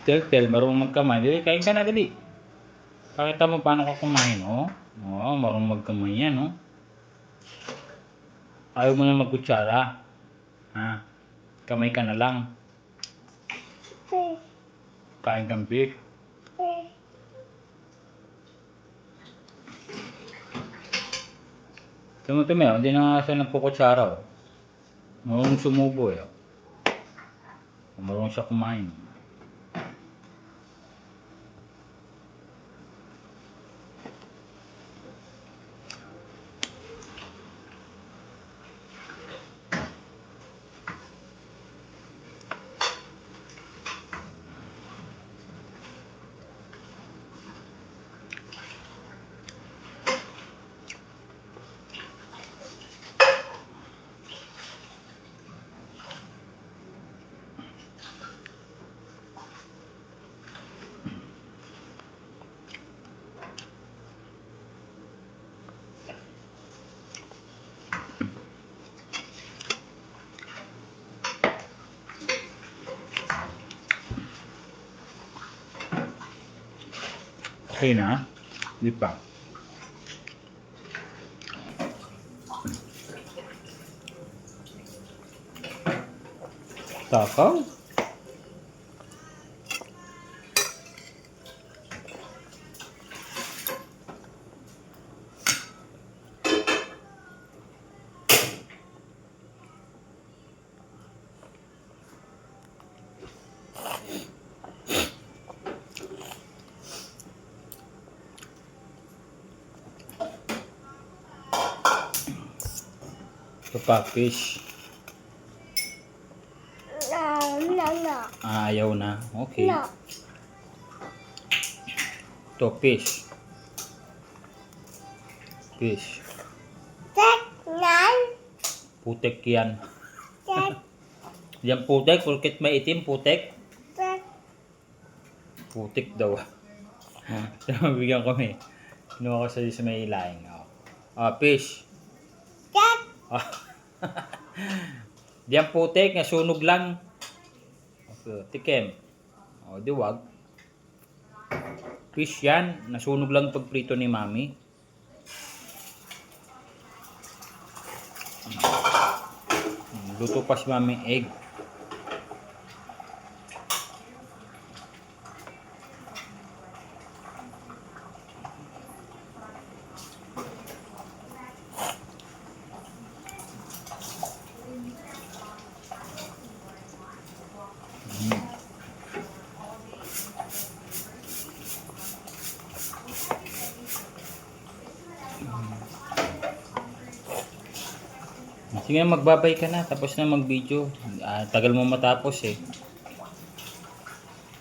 Tel, marunong magkamay. Dili, kain ka na, dali. Pakita mo paano ka kumain, oh. Oo, marunong magkamay yan, oh. Ayaw mo na magkutsara. Ha? Kamay ka na lang. Kain kang fish. Tumi, hindi na nga siya nagkukutsara, oh. Marunong sumubo, eh. Marunong siya kumain. Okay na? Di pa. Takaw? Ito pa, fish. No. Ayaw na. Okay. No. Ito, fish. Fish. Putek yan. Yan putek, porket may itim, putek. Putik daw. Bigyan kami. Kinuha ko sa may laing. Fish. Diyan putik, nasunog lang. Okay, tikim. Di wag. Fish yan, nasunog lang pag prito ni mami. Luto pa si mami egg. Sige, magbabay ka na. Tapos na mag-video. Tagal mo matapos, eh.